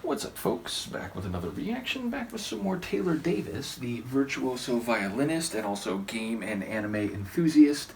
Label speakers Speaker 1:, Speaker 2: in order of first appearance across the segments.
Speaker 1: What's up, folks? Back with another reaction, back with some more Taylor Davis, the virtuoso violinist and also game and anime enthusiast.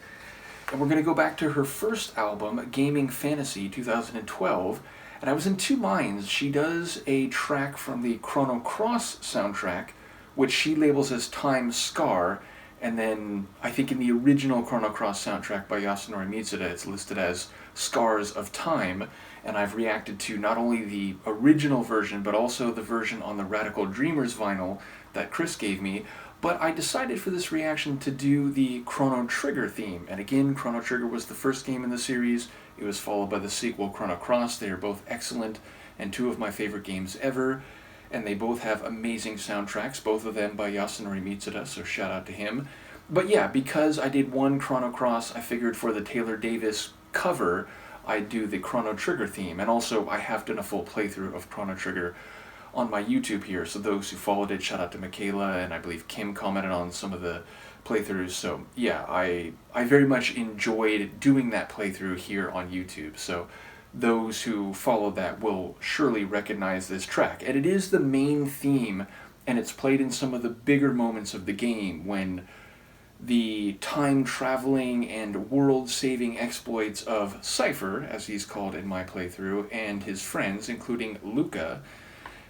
Speaker 1: And we're going to go back to her first album, Gaming Fantasy 2012. And I was in two minds. She does a track from the Chrono Cross soundtrack, which she labels as Time Scar. And then I think in the original Chrono Cross soundtrack by Yasunori Mitsuda, it's listed as Scars of Time. And I've reacted to not only the original version, but also the version on the Radical Dreamers vinyl that Chris gave me. But I decided for this reaction to do the Chrono Trigger theme. And again, Chrono Trigger was the first game in the series. It was followed by the sequel, Chrono Cross. They are both excellent and two of my favorite games ever. And they both have amazing soundtracks, both of them by Yasunori Mitsuda, so shout out to him. But yeah, because I did one Chrono Cross, I figured for the Taylor Davis cover, I'd do the Chrono Trigger theme. And also, I have done a full playthrough of Chrono Trigger on my YouTube here, so those who followed it, shout out to Michaela, and I believe Kim commented on some of the playthroughs. So yeah, I very much enjoyed doing that playthrough here on YouTube. So those who followed that will surely recognize this track. And it is the main theme, and it's played in some of the bigger moments of the game when the time-traveling and world-saving exploits of Cypher, as he's called in my playthrough, and his friends, including Luca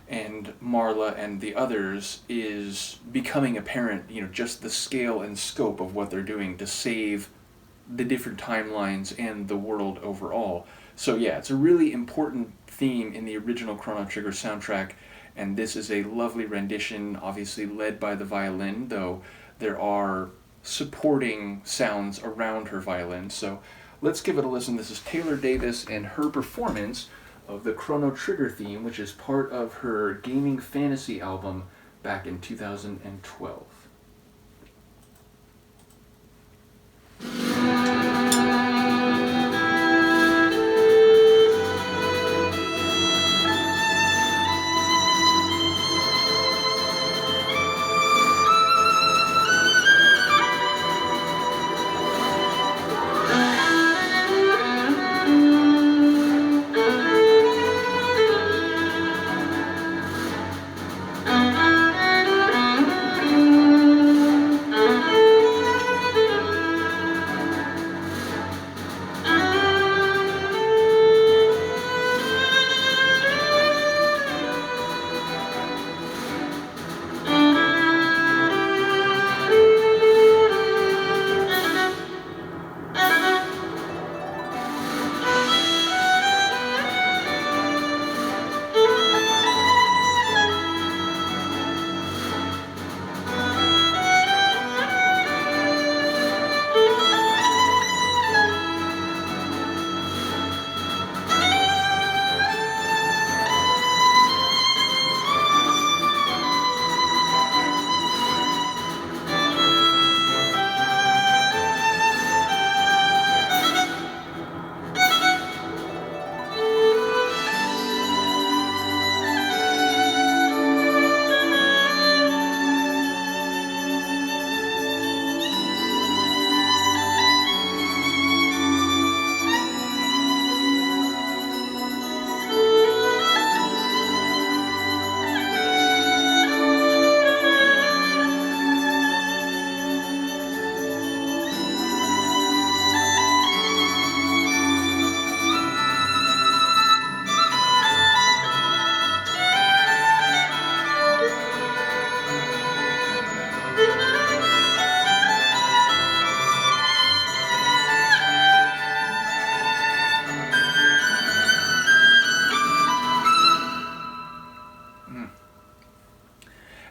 Speaker 1: and Marla and the others, is becoming apparent, just the scale and scope of what they're doing to save the different timelines and the world overall. So yeah, it's a really important theme in the original Chrono Trigger soundtrack, and this is a lovely rendition, obviously led by the violin, though there are supporting sounds around her violin. So let's give it a listen. This is Taylor Davis and her performance of the Chrono Trigger theme, which is part of her Gaming Fantasy album back in 2012.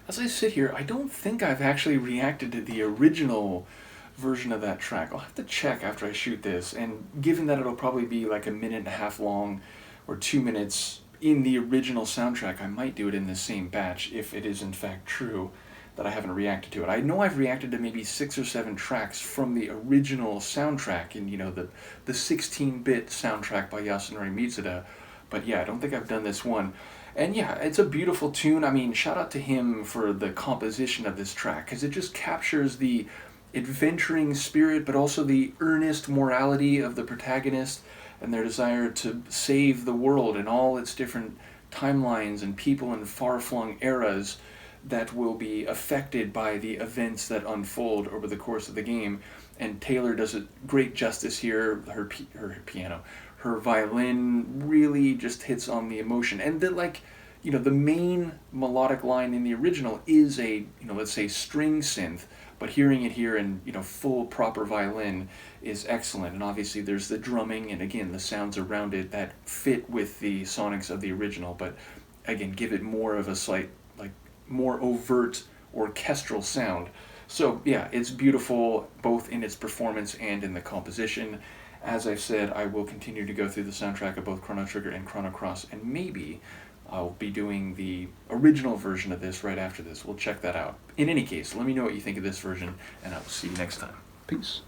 Speaker 1: As I sit here, I don't think I've actually reacted to the original version of that track. I'll have to check after I shoot this, and given that it'll probably be like a minute and a half long or 2 minutes in the original soundtrack, I might do it in the same batch if it is in fact true that I haven't reacted to it. I know I've reacted to maybe 6 or 7 tracks from the original soundtrack and the 16-bit soundtrack by Yasunori Mitsuda, but yeah, I don't think I've done this one. And yeah, it's a beautiful tune. I mean, shout out to him for the composition of this track, because it just captures the adventuring spirit, but also the earnest morality of the protagonist and their desire to save the world in all its different timelines and people in far-flung eras that will be affected by the events that unfold over the course of the game. And Taylor does a great justice here. Her piano, her violin really just hits on the emotion. And the main melodic line in the original is a, let's say, string synth, but hearing it here in, full proper violin is excellent. And obviously there's the drumming and, again, the sounds around it that fit with the sonics of the original, but again, give it more of a slight, more overt orchestral sound. So yeah, it's beautiful both in its performance and in the composition. As I've said, I will continue to go through the soundtrack of both Chrono Trigger and Chrono Cross, and maybe I'll be doing the original version of this right after this. We'll check that out. In any case, let me know what you think of this version, and I will see you next time. Peace.